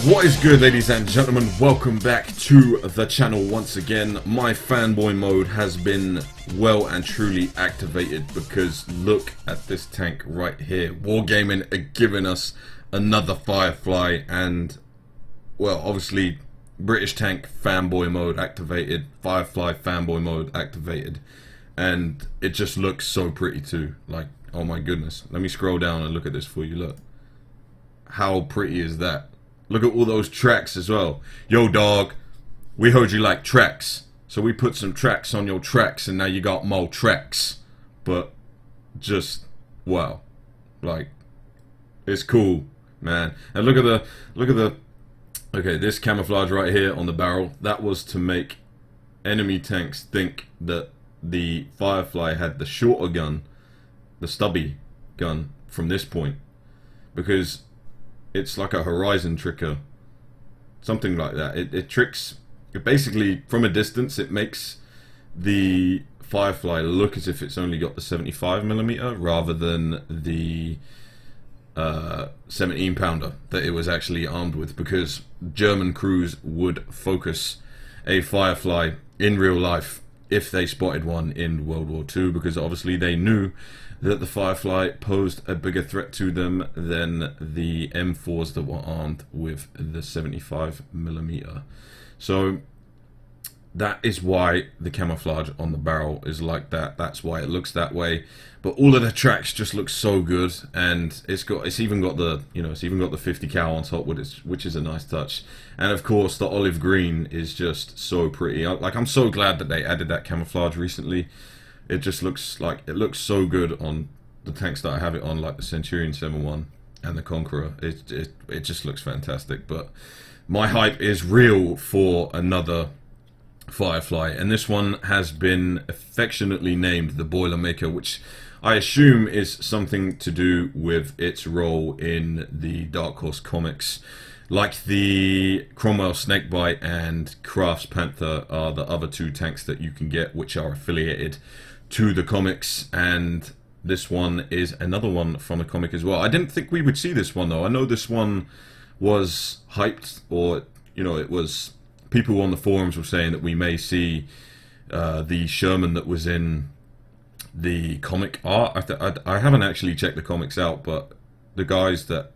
What is good, ladies and gentlemen? Welcome back to the channel once again. My fanboy mode has been well and truly activated because look at this tank right here. Wargaming are giving us another Firefly, and well, obviously British tank fanboy mode activated, Firefly fanboy mode activated, and it just looks so pretty too. Like, oh my goodness. Let me scroll down and look at this for you. Look. How pretty is that? Look at all those tracks as well. Yo, dog, we heard you like tracks, so we put some tracks on your tracks, and now you got more tracks. But just wow, like, it's cool, man. And look at the okay, this camouflage right here on the barrel. That was to make enemy tanks think that the Firefly had the shorter gun, the stubby gun from this point, because it's like a horizon tricker, something like that. It tricks, it basically, from a distance, it makes the Firefly look as if it's only got the 75mm rather than the 17 pounder that it was actually armed with, because German crews would focus a Firefly in real life if they spotted one in World War II, because obviously they knew that the Firefly posed a bigger threat to them than the M4s that were armed with the 75mm. So that is why the camouflage on the barrel is like that. That's why it looks that way. But all of the tracks just look so good, and it's even got the, you know, it's even got the 50 cal on top, which is a nice touch. And of course the olive green is just so pretty. Like, I'm so glad that they added that camouflage recently. It just looks like, it looks so good on the tanks that I have it on, like the Centurion 7.1 and the Conqueror. It just looks fantastic. But my hype is real for another Firefly, and this one has been affectionately named the Boilermaker, which I assume is something to do with its role in the Dark Horse comics. Like the Cromwell Snakebite and Kraft's Panther are the other two tanks that you can get, which are affiliated to the comics, and this one is another one from the comic as well. I didn't think we would see this one though. I know this one was hyped, or, you know, it was, people on the forums were saying that we may see the Sherman that was in the comic art. I haven't actually checked the comics out, but the guys that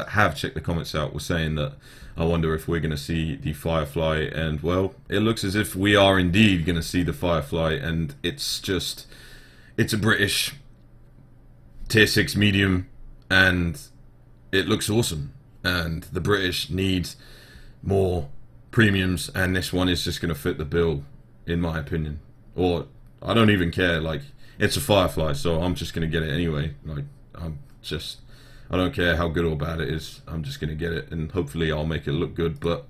have checked the comics out were saying that I wonder if we're going to see the Firefly, and well, it looks as if we are indeed going to see the Firefly, and it's a British tier 6 medium, and it looks awesome, and the British need more premiums, and this one is just going to fit the bill, in my opinion. Or, I don't even care, like, it's a Firefly, so I'm just going to get it anyway. Like, I don't care how good or bad it is, I'm just going to get it, and hopefully I'll make it look good. But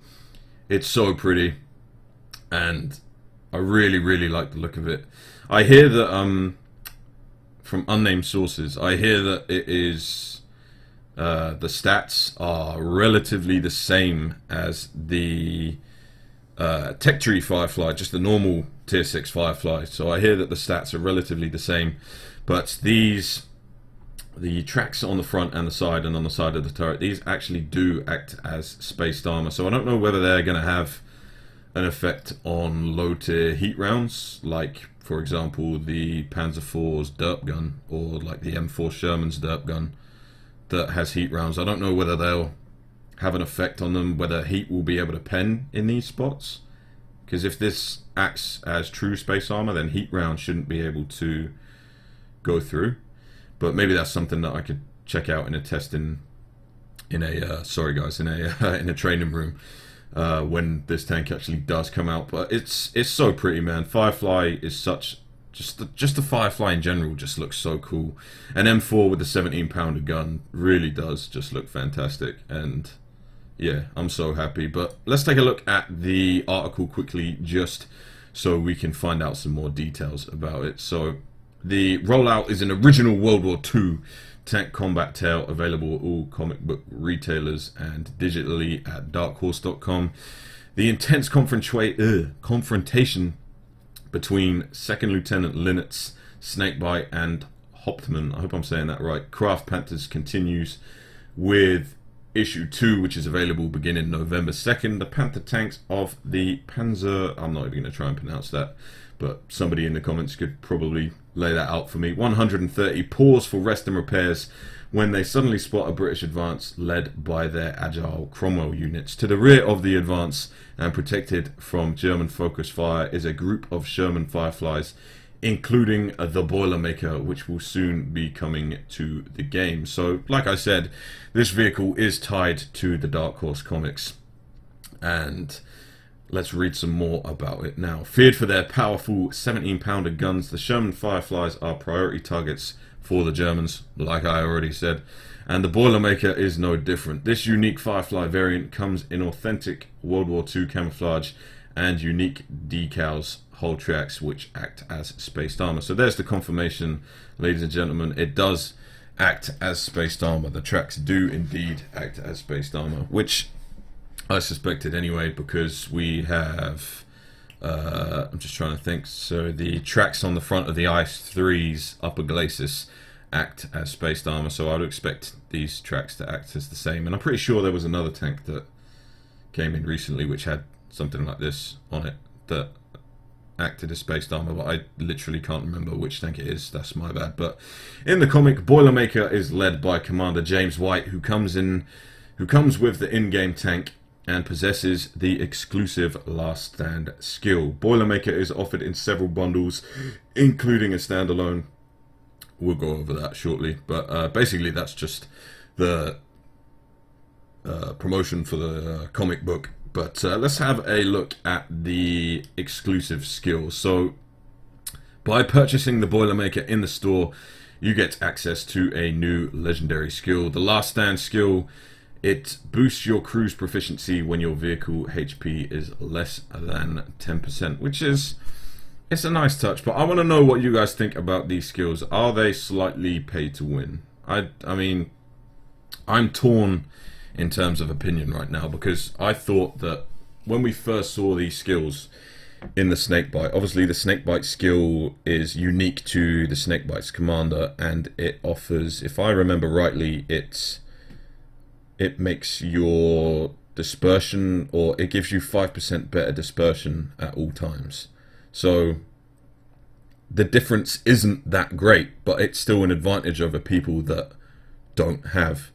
it's so pretty, and I really, really like the look of it. I hear that, from unnamed sources, I hear that it is, the stats are relatively the same as the Tech Tree Firefly, just the normal tier 6 Firefly. So I hear that the stats are relatively the same, but the tracks on the front and the side and on the side of the turret, these actually do act as spaced armor. So I don't know whether they're going to have an effect on low tier heat rounds, like for example the Panzer IV's derp gun, or like the M4 Sherman's derp gun that has heat rounds. I don't know whether they'll have an effect on them, whether heat will be able to pen in these spots, because if this acts as true space armor, then heat rounds shouldn't be able to go through. But maybe that's something that I could check out in a test in a sorry guys, in a training room when this tank actually does come out. But it's so pretty, man. Firefly is such, just the Firefly in general just looks so cool. An M4 with a 17 pounder gun really does just look fantastic, and yeah, I'm so happy. But let's take a look at the article quickly, just so we can find out some more details about it. So the rollout is an original World War II tank combat tale, available at all comic book retailers and digitally at darkhorse.com. The intense confrontation between 2nd Lieutenant Linnetz, Snakebite, and Hauptmann, I hope I'm saying that right, Kraft Panthers continues with issue 2, which is available beginning November 2nd. The Panther tanks of the Panzer, I'm not even going to try and pronounce that, but somebody in the comments could probably lay that out for me. 130 pause for rest and repairs when they suddenly spot a British advance led by their agile Cromwell units. To the rear of the advance and protected from German focus fire is a group of Sherman Fireflies, including the Boilermaker, which will soon be coming to the game. So, like I said, this vehicle is tied to the Dark Horse comics, and let's read some more about it now. Feared for their powerful 17-pounder guns, the Sherman Fireflies are priority targets for the Germans, like I already said, and the Boilermaker is no different. This unique Firefly variant comes in authentic World War II camouflage and unique decals, hull tracks, which act as spaced armor. So there's the confirmation, ladies and gentlemen. It does act as spaced armor. The tracks do indeed act as spaced armor, which I suspected anyway, because we have I'm just trying to think. So the tracks on the front of the IS-3's upper glacis act as spaced armor, so I would expect these tracks to act as the same. And I'm pretty sure there was another tank that came in recently which had something like this on it that acted as spaced armor, but I literally can't remember which tank it is. That's my bad. But in the comic, Boilermaker is led by Commander James White, who comes with the in-game tank and possesses the exclusive Last Stand skill. Boilermaker is offered in several bundles, including a standalone. We'll go over that shortly, but basically that's just the promotion for the comic book. But let's have a look at the exclusive skills. So by purchasing the Boilermaker in the store, you get access to a new legendary skill. The Last Stand skill, it boosts your crew's proficiency when your vehicle HP is less than 10%, which is, it's a nice touch. But I want to know what you guys think about these skills. Are they slightly pay to win? I mean, I'm torn in terms of opinion right now, because I thought that when we first saw these skills in the Snakebite, obviously the Snakebite skill is unique to the Snakebite's commander, and it offers, if I remember rightly, it makes your dispersion, or it gives you 5% better dispersion at all times. So the difference isn't that great, but it's still an advantage over people that don't have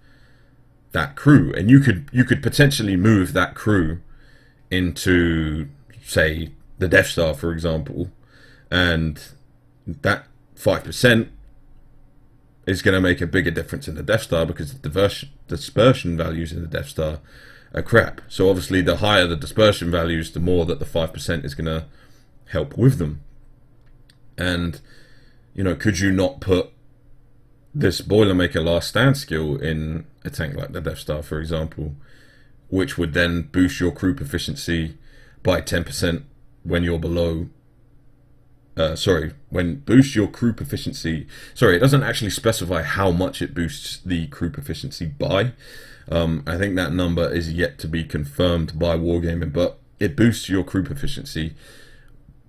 that crew. And you could potentially move that crew into, say, the Death Star, for example, and that 5% is going to make a bigger difference in the Death Star, because the dispersion values in the Death Star are crap. So obviously the higher the dispersion values, the more that the 5% is going to help with them. And, you know, could you not put this Boilermaker Last Stand skill in a tank like the Death Star, for example, which would then boost your crew proficiency by 10% when you're below boost your crew proficiency. Sorry, it doesn't actually specify how much it boosts the crew proficiency by. I think that number is yet to be confirmed by Wargaming, but it boosts your crew proficiency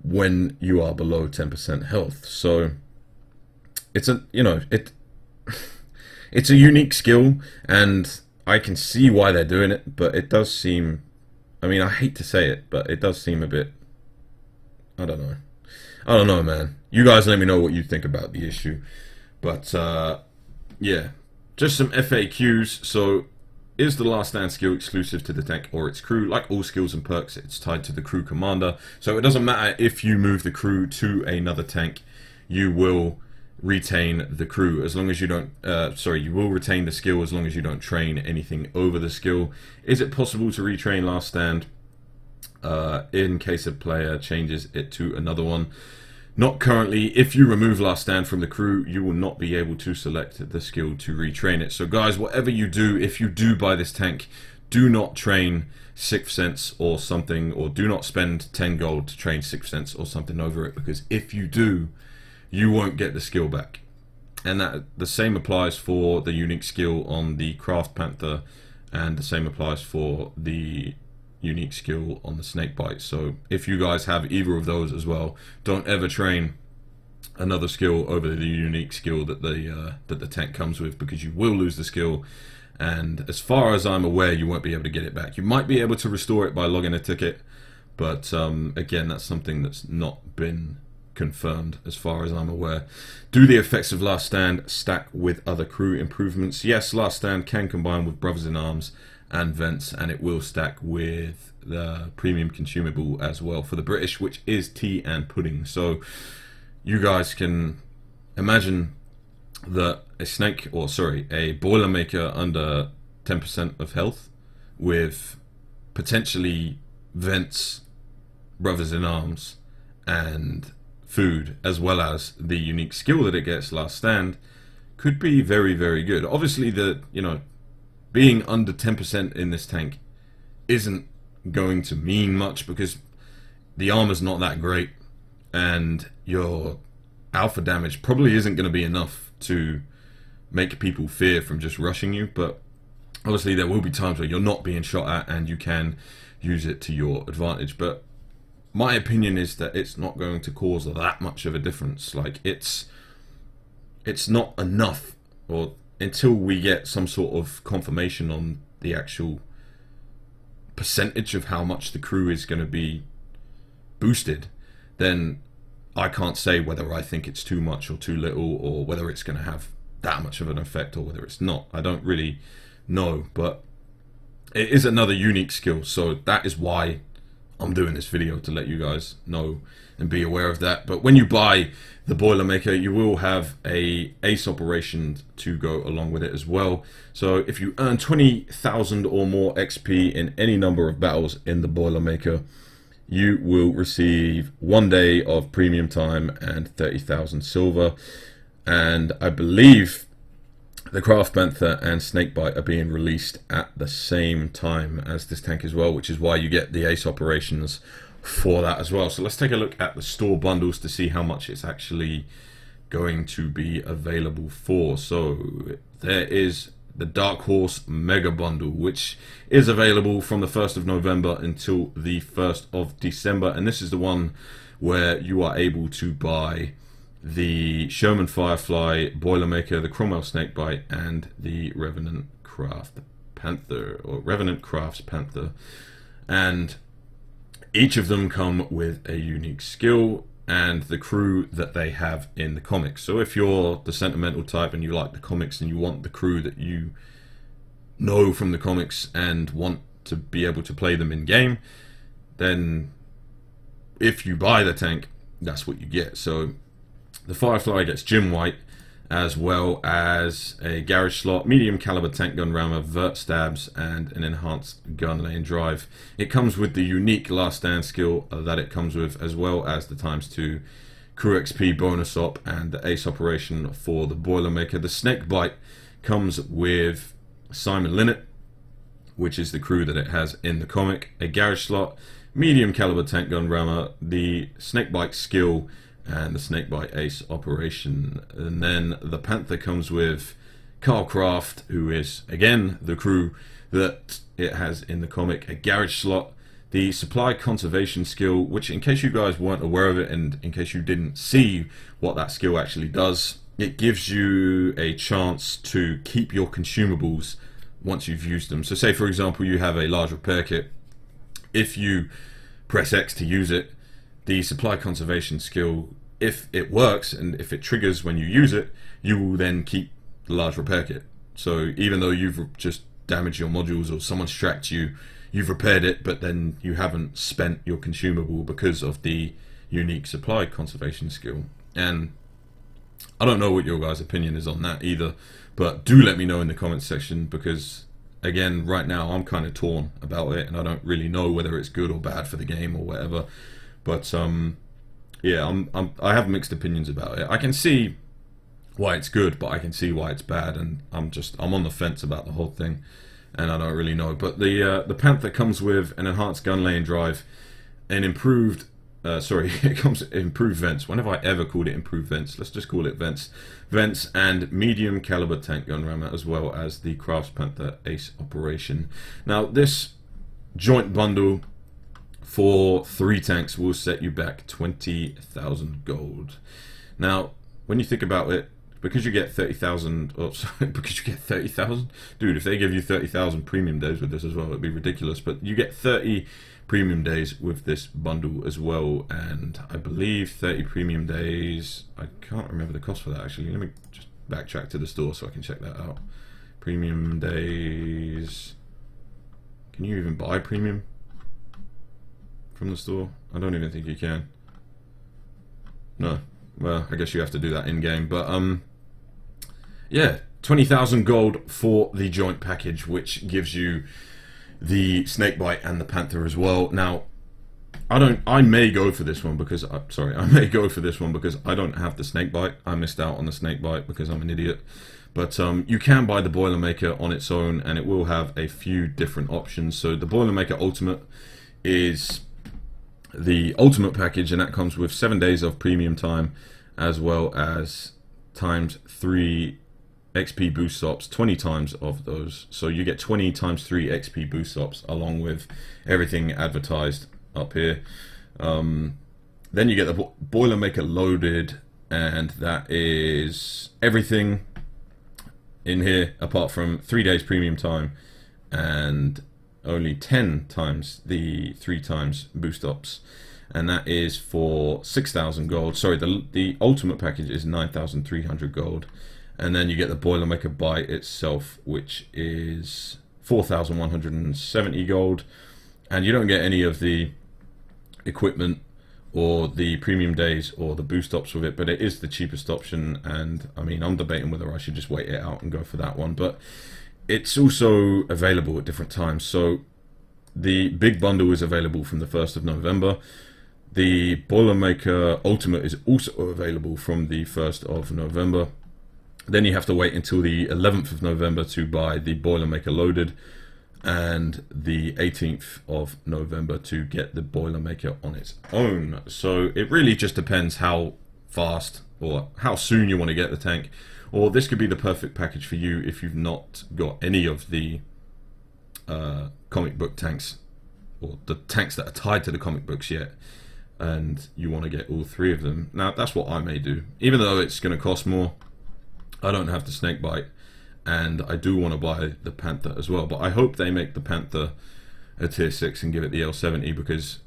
when you are below 10% health. So it's a, you know, it's a unique skill, and I can see why they're doing it, but it does seem, I mean, I hate to say it, but it does seem a bit, I don't know, man. You guys let me know what you think about the issue. But, yeah. Just some FAQs. So, is the Last Stand skill exclusive to the tank or its crew? Like all skills and perks, it's tied to the crew commander. So, it doesn't matter if you move the crew to another tank. You will retain the crew as long as you don't... you will retain the skill as long as you don't train anything over the skill. Is it possible to retrain Last Stand in case a player changes it to another one? Not currently. If you remove Last Stand from the crew, you will not be able to select the skill to retrain it. So guys, whatever you do, if you do buy this tank, do not train Sixth Sense or something, or do not spend 10 gold to train Sixth Sense or something over it, because if you do, you won't get the skill back. And that the same applies for the unique skill on the Craft Panther, and the same applies for the unique skill on the Snakebite. So if you guys have either of those as well, don't ever train another skill over the unique skill that the tank comes with, because you will lose the skill and as far as I'm aware, you won't be able to get it back. You might be able to restore it by logging a ticket, but again, that's something that's not been confirmed as far as I'm aware. Do the effects of Last Stand stack with other crew improvements? Yes, Last Stand can combine with Brothers in Arms and Vents, and it will stack with the premium consumable as well for the British, which is tea and pudding. So you guys can imagine that a Boilermaker under 10% of health with potentially Vents, Brothers in Arms, and food, as well as the unique skill that it gets, Last Stand, could be very, very good. Obviously, being under 10% in this tank isn't going to mean much because the armor's not that great, and your alpha damage probably isn't going to be enough to make people fear from just rushing you. But obviously, there will be times where you're not being shot at, and you can use it to your advantage. But my opinion is that it's not going to cause that much of a difference. Like, it's not enough, or until we get some sort of confirmation on the actual percentage of how much the crew is going to be boosted, then I can't say whether I think it's too much or too little, or whether it's going to have that much of an effect or whether it's not. I don't really know, but it is another unique skill, so that is why I'm doing this video, to let you guys know and be aware of that. But when you buy the Boilermaker, you will have a ace operation to go along with it as well. So if you earn 20,000 or more XP in any number of battles in the Boilermaker, you will receive 1 day of premium time and 30,000 silver. And I believe the Craft Panther and Snakebite are being released at the same time as this tank as well, which is why you get the ace operations for that as well. So let's take a look at the store bundles to see how much it's actually going to be available for. So there is the Dark Horse Mega Bundle, which is available from the 1st of November until the 1st of December, and this is the one where you are able to buy the Sherman Firefly Boilermaker, the Cromwell Snakebite, and the Revenant Craft Panther, or Revenant Crafts Panther. And each of them come with a unique skill and the crew that they have in the comics. So if you're the sentimental type and you like the comics and you want the crew that you know from the comics and want to be able to play them in game, then if you buy the tank, that's what you get. So the Firefly gets Gym White, as well as a garage slot, medium caliber tank gun rammer, vert stabs, and an enhanced gun lane drive. It comes with the unique Last Stand skill that it comes with, as well as the ×2 crew XP bonus op and the ace operation for the Boilermaker. The Snakebite comes with Simon Linnet, which is the crew that it has in the comic, a garage slot, medium caliber tank gun rammer, the Snakebite skill, and the Snakebite ace operation. And then the Panther comes with Carl Craft, who is again the crew that it has in the comic, a garage slot, the supply conservation skill, which, in case you guys weren't aware of it and in case you didn't see what that skill actually does, it gives you a chance to keep your consumables once you've used them. So say for example you have a large repair kit, if you press X to use it, the supply conservation skill, if it works and if it triggers when you use it, you will then keep the large repair kit. So even though you've just damaged your modules or someone's tracked you, you've repaired it, but then you haven't spent your consumable because of the unique supply conservation skill. And I don't know what your guys' opinion is on that either, but do let me know in the comments section, because again, right now I'm kind of torn about it and I don't really know whether it's good or bad for the game or whatever. But yeah, I have mixed opinions about it. I can see why it's good, but I can see why it's bad, and I'm on the fence about the whole thing, and I don't really know. But the Panther comes with an enhanced gun lane drive, an improved it comes with improved vents. When have I ever called it improved vents? Let's just call it vents. Vents and medium caliber tank gun rammer, as well as the Crafts Panther ace operation. Now this joint bundle for 3 tanks will set you back 20,000 gold. Now, when you think about it, because you get 30,000, oh sorry, because you get 30,000, dude, if they give you 30,000 premium days with this as well, it'd be ridiculous. But you get 30 premium days with this bundle as well, and I believe 30 premium days, I can't remember the cost for that actually. Let me just backtrack to the store so I can check that out. Premium days, can you even buy premium from the store? I don't even think you can. No, well, I guess you have to do that in game, but yeah, 20,000 gold for the joint package, which gives you the Snakebite and the Panther as well. Now, I may go for this one because I may go for this one because I don't have the Snakebite. I missed out on the Snakebite because I'm an idiot. But you can buy the Boilermaker on its own, and it will have a few different options. So the Boilermaker Ultimate is the ultimate package, and that comes with 7 days of premium time, as well as times 3 XP boost stops, 20 times of those. So you get 20 times 3 XP boost stops along with everything advertised up here. Then you get the Boilermaker Loaded, and that is everything in here apart from 3 days premium time and only 10 times the 3 times boost ups, and that is for 6,000 gold. Sorry, the ultimate package is 9,300 gold, and then you get the Boilermaker by itself, which is 4,170 gold, and you don't get any of the equipment or the premium days or the boost ups with it, but it is the cheapest option. And I mean, I'm debating whether I should just wait it out and go for that one, but it's also available at different times. So the big bundle is available from the 1st of November. The Boilermaker Ultimate is also available from the 1st of November. Then you have to wait until the 11th of November to buy the Boilermaker Loaded, and the 18th of November to get the Boilermaker on its own. So it really just depends how fast or how soon you want to get the tank, or this could be the perfect package for you if you've not got any of the comic book tanks, or the tanks that are tied to the comic books yet, and you want to get all 3 of them. Now that's what I may do, even though it's going to cost more. I don't have the Snakebite, and I do want to buy the Panther as well, but I hope they make the Panther a tier 6 and give it the L70, because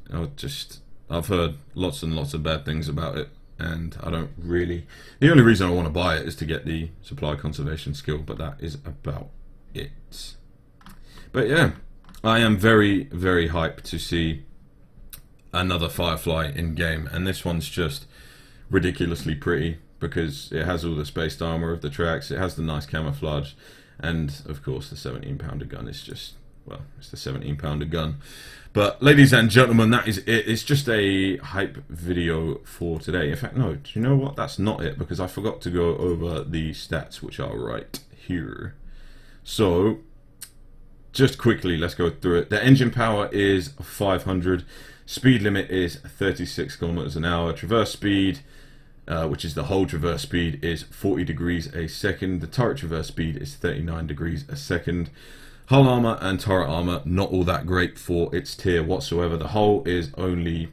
I've heard lots and lots of bad things about it, and I don't really, the only reason I want to buy it is to get the supply conservation skill, but that is about it. But yeah, I am very, very hyped to see another Firefly in game, and this one's just ridiculously pretty because it has all the spaced armor of the tracks, it has the nice camouflage, and of course the 17-pounder gun is just, well, it's the 17-pounder gun. But ladies and gentlemen, that is it. It's just a hype video for today. In fact, no, do you know what? That's not it, because I forgot to go over the stats, which are right here. So just quickly, let's go through it. The engine power is 500. Speed limit is 36 kilometers an hour. Traverse speed, which is the whole traverse speed, is 40 degrees a second. The turret traverse speed is 39 degrees a second. Hull armor and turret armor, not all that great for its tier whatsoever. The hull is only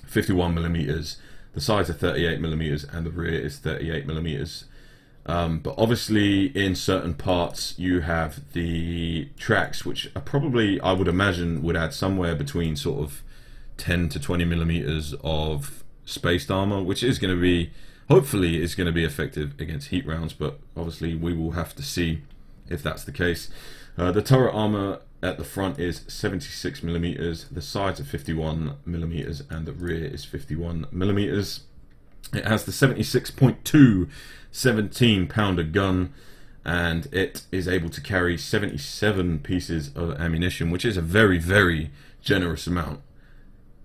51 millimeters. The sides are 38 millimeters, and the rear is 38 millimeters. But obviously, in certain parts, you have the tracks, which are probably, I would imagine, would add somewhere between sort of 10 to 20 millimeters of spaced armor, which is going to be, hopefully, is going to be effective against heat rounds. But obviously, we will have to see if that's the case. The turret armor at the front is 76 millimeters. The sides are 51 millimeters, and the rear is 51 millimeters. It has the 76.2 17-pounder gun, and it is able to carry 77 pieces of ammunition, which is a very, very generous amount.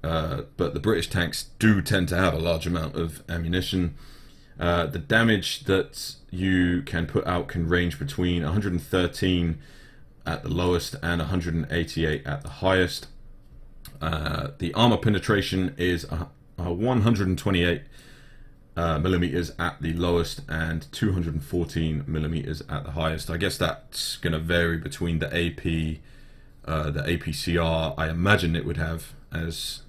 But the British tanks do tend to have a large amount of ammunition. The damage that you can put out can range between 113 at the lowest and 188 at the highest. The armor penetration is 128 millimeters at the lowest and 214 millimeters at the highest. I guess that's going to vary between the AP, the APCR. I imagine it would have as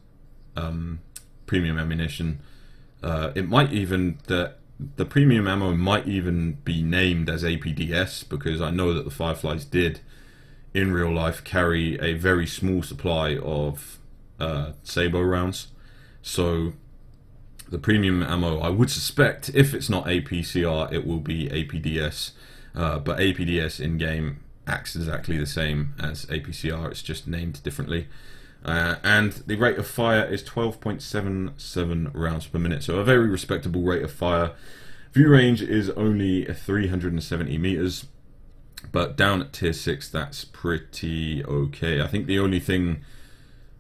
premium ammunition. It might even, the the premium ammo might even be named as APDS, because I know that the Fireflies did in real life carry a very small supply of Sabo rounds. So the premium ammo, I would suspect, if it's not APCR, it will be APDS. But APDS in game acts exactly the same as APCR, it's just named differently. And the rate of fire is 12.77 rounds per minute, so a very respectable rate of fire. View range is only 370 meters, but down at tier 6 that's pretty okay. I think the only thing,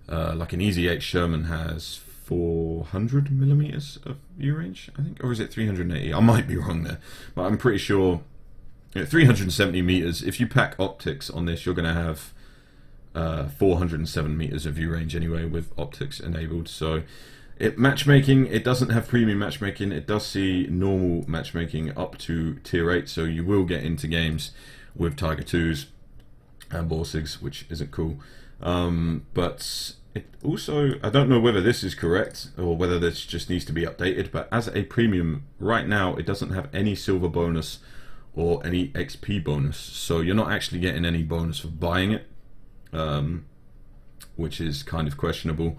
like an Easy 8 Sherman has 400 millimeters of view range, I think, or is it 380? I might be wrong there, but I'm pretty sure 370 meters. If you pack optics on this, you're going to have 407 meters of view range anyway with optics enabled. So matchmaking, it doesn't have premium matchmaking. It does see normal matchmaking up to tier 8, so you will get into games with Tiger 2s and Borsigs, which isn't cool. But it also, I don't know whether this is correct or whether this just needs to be updated, but as a premium right now, it doesn't have any silver bonus or any XP bonus, so you're not actually getting any bonus for buying it, which is kind of questionable.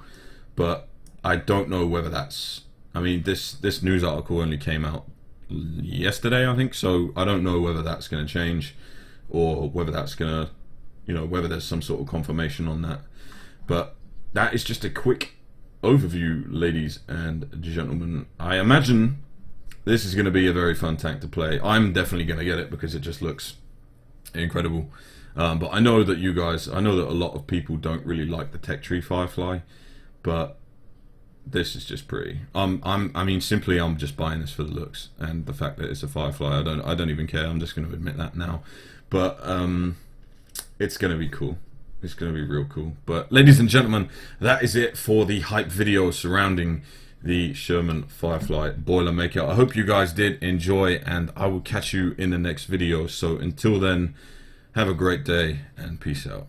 But I don't know whether that's, I mean, this news article only came out yesterday, I think, so I don't know whether that's going to change or whether that's going to, you know, whether there's some sort of confirmation on that. But that is just a quick overview, ladies and gentlemen. I imagine this is going to be a very fun tank to play. I'm definitely going to get it because it just looks incredible. But I know that you guys, I know that a lot of people don't really like the Tech Tree Firefly, but this is just pretty. I mean, simply, I'm just buying this for the looks and the fact that it's a Firefly. I don't even care. I'm just going to admit that now. But it's going to be cool. It's going to be real cool. But ladies and gentlemen, that is it for the hype video surrounding the Sherman Firefly Boilermaker. I hope you guys did enjoy, and I will catch you in the next video. So until then, have a great day and peace out.